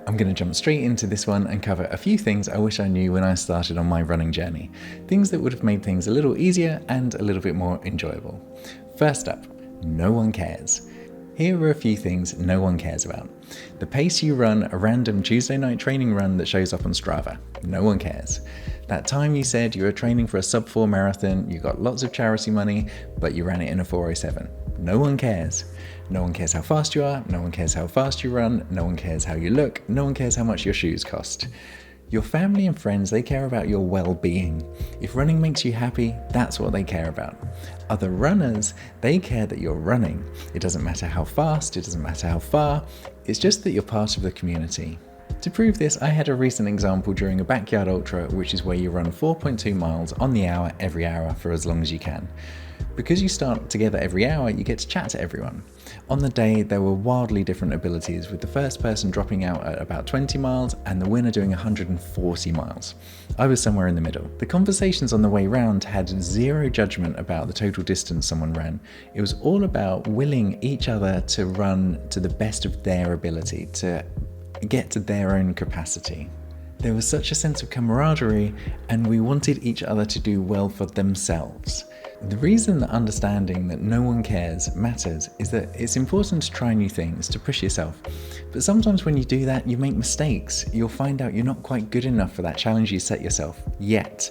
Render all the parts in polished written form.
I'm going to jump straight into this one and cover a few things I wish I knew when I started on my running journey. Things that would have made things a little easier and a little bit more enjoyable. First up, no one cares. Here are a few things no one cares about. The pace you run a random Tuesday night training run that shows up on Strava. No one cares. That time you said you were training for a sub-4 marathon, you got lots of charity money, but you ran it in a 4:07. No one cares. No one cares how fast you are, no one cares how fast you run, no one cares how you look, no one cares how much your shoes cost. Your family and friends, they care about your well-being. If running makes you happy, that's what they care about. Other runners, they care that you're running. It doesn't matter how fast, it doesn't matter how far, it's just that you're part of the community. To prove this, I had a recent example during a backyard ultra, which is where you run 4.2 miles on the hour every hour for as long as you can. Because you start together every hour, you get to chat to everyone. On the day, there were wildly different abilities, with the first person dropping out at about 20 miles and the winner doing 140 miles. I was somewhere in the middle. The conversations on the way round had zero judgment about the total distance someone ran. It was all about willing each other to run to the best of their ability, to get to their own capacity. There was such a sense of camaraderie, and we wanted each other to do well for themselves. The reason that understanding that no one cares matters is that it's important to try new things, to push yourself. But sometimes when you do that, you make mistakes. You'll find out you're not quite good enough for that challenge you set yourself, yet.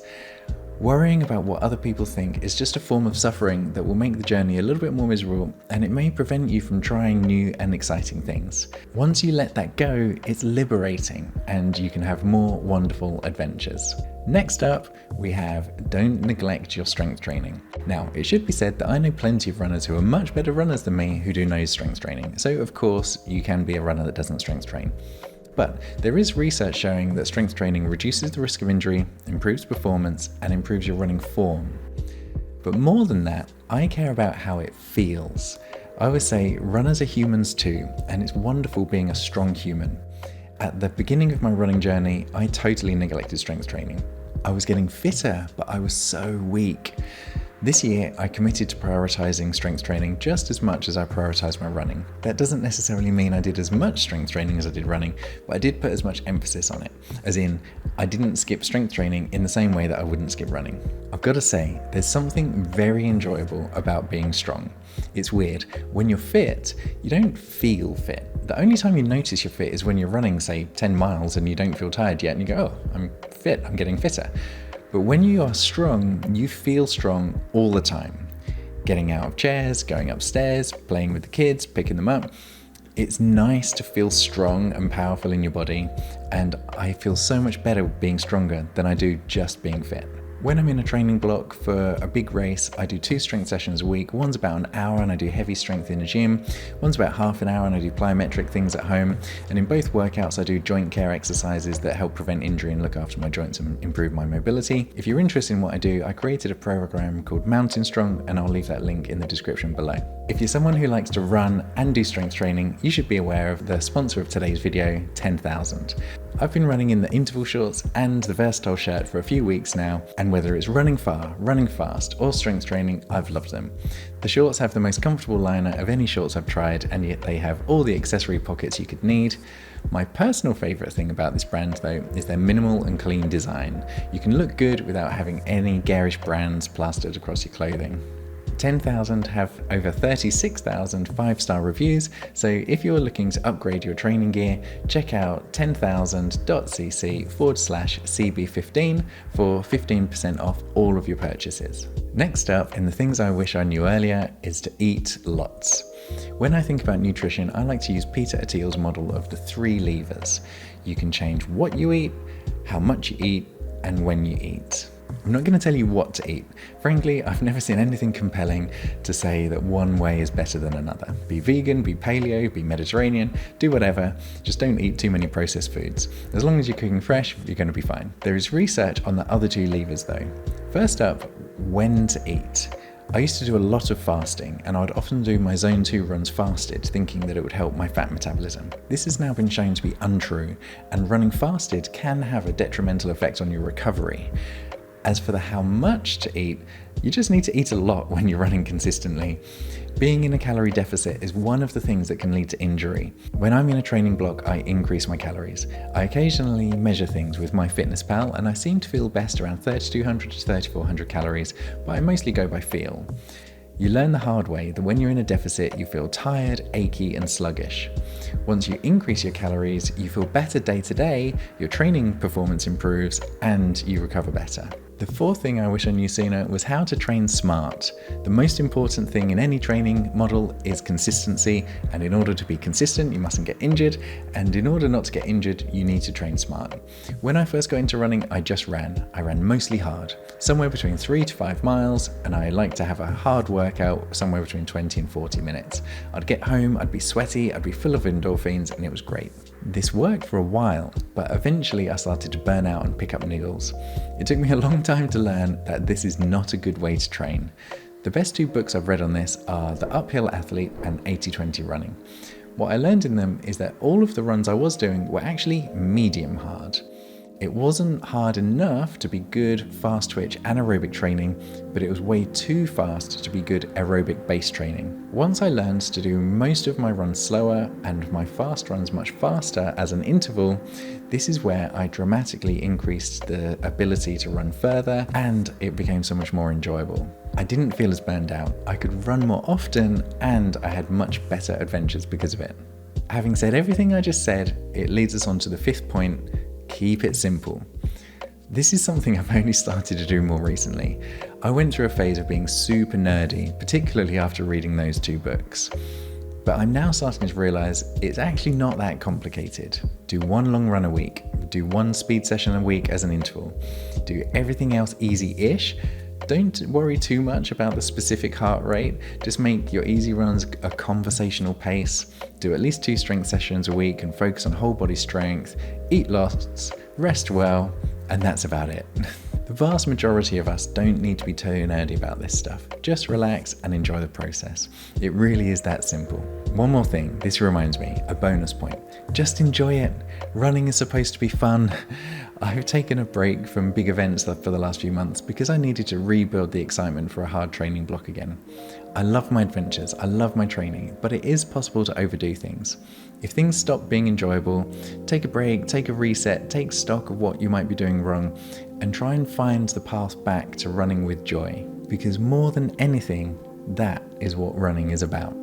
Worrying about what other people think is just a form of suffering that will make the journey a little bit more miserable, and it may prevent you from trying new and exciting things. Once you let that go, it's liberating, and you can have more wonderful adventures. Next up, we have don't neglect your strength training. Now, it should be said that I know plenty of runners who are much better runners than me who do no strength training, so of course you can be a runner that doesn't strength train. But there is research showing that strength training reduces the risk of injury, improves performance, and improves your running form. But more than that, I care about how it feels. I always say runners are humans too, and it's wonderful being a strong human. At the beginning of my running journey, I totally neglected strength training. I was getting fitter, but I was so weak. This year, I committed to prioritizing strength training just as much as I prioritized my running. That doesn't necessarily mean I did as much strength training as I did running, but I did put as much emphasis on it. As in, I didn't skip strength training in the same way that I wouldn't skip running. I've got to say, there's something very enjoyable about being strong. It's weird. When you're fit, you don't feel fit. The only time you notice you're fit is when you're running, say, 10 miles and you don't feel tired yet and you go, oh, I'm fit, I'm getting fitter. But when you are strong, you feel strong all the time. Getting out of chairs, going upstairs, playing with the kids, picking them up. It's nice to feel strong and powerful in your body, and I feel so much better being stronger than I do just being fit. When I'm in a training block for a big race, I do 2 strength sessions a week. One's about an hour and I do heavy strength in the gym. One's about half an hour and I do plyometric things at home. And in both workouts, I do joint care exercises that help prevent injury and look after my joints and improve my mobility. If you're interested in what I do, I created a program called Mountain Strong, and I'll leave that link in the description below. If you're someone who likes to run and do strength training, you should be aware of the sponsor of today's video, 10,000. I've been running in the interval shorts and the versatile shirt for a few weeks now, and whether it's running far, running fast, or strength training, I've loved them. The shorts have the most comfortable liner of any shorts I've tried, and yet they have all the accessory pockets you could need. My personal favourite thing about this brand though is their minimal and clean design. You can look good without having any garish brands plastered across your clothing. 10,000 have over 36,000 5-star reviews, so if you're looking to upgrade your training gear, check out tenthousand.cc/CB15 for 15% off all of your purchases. Next up, in the things I wish I knew earlier, is to eat lots. When I think about nutrition, I like to use Peter Attia's model of the 3 levers. You can change what you eat, how much you eat, and when you eat. I'm not going to tell you what to eat. Frankly, I've never seen anything compelling to say that one way is better than another. Be vegan, be paleo, be Mediterranean, do whatever, just don't eat too many processed foods. As long as you're cooking fresh, you're going to be fine. There is research on the other 2 levers though. First up, when to eat. I used to do a lot of fasting, and I'd often do my zone 2 runs fasted, thinking that it would help my fat metabolism. This has now been shown to be untrue, and running fasted can have a detrimental effect on your recovery. As for the how much to eat, you just need to eat a lot when you're running consistently. Being in a calorie deficit is one of the things that can lead to injury. When I'm in a training block, I increase my calories. I occasionally measure things with MyFitnessPal, and I seem to feel best around 3,200 to 3,400 calories, but I mostly go by feel. You learn the hard way that when you're in a deficit, you feel tired, achy, and sluggish. Once you increase your calories, you feel better day to day, your training performance improves, and you recover better. The fourth thing I wish I knew sooner was how to train smart. The most important thing in any training model is consistency, and in order to be consistent, you mustn't get injured, and in order not to get injured, you need to train smart. When I first got into running, I just ran. I ran mostly hard, somewhere between 3 to 5 miles, and I like to have a hard workout somewhere between 20 and 40 minutes. I'd get home, I'd be sweaty, I'd be full of endorphins, and it was great. This worked for a while, but eventually I started to burn out and pick up niggles. It took me a long time to learn that this is not a good way to train. The best 2 books I've read on this are The Uphill Athlete and 80-20 Running. What I learned in them is that all of the runs I was doing were actually medium hard. It wasn't hard enough to be good fast twitch anaerobic training, but it was way too fast to be good aerobic base training. Once I learned to do most of my runs slower and my fast runs much faster as an interval, this is where I dramatically increased the ability to run further, and it became so much more enjoyable. I didn't feel as burned out, I could run more often, and I had much better adventures because of it. Having said everything I just said, it leads us on to the 5th point: keep it simple. This is something I've only started to do more recently. I went through a phase of being super nerdy, particularly after reading those 2 books. But I'm now starting to realize it's actually not that complicated. Do 1 long run a week, do 1 speed session a week as an interval, do everything else easy-ish. Don't worry too much about the specific heart rate, just make your easy runs a conversational pace, do at least 2 strength sessions a week and focus on whole body strength, eat lots, rest well, and that's about it. The vast majority of us don't need to be too nerdy about this stuff. Just relax and enjoy the process. It really is that simple. One more thing, this reminds me, a bonus point. Just enjoy it. Running is supposed to be fun. I've taken a break from big events for the last few months because I needed to rebuild the excitement for a hard training block again. I love my adventures, I love my training, but it is possible to overdo things. If things stop being enjoyable, take a break, take a reset, take stock of what you might be doing wrong, and try and find the path back to running with joy. Because more than anything, that is what running is about.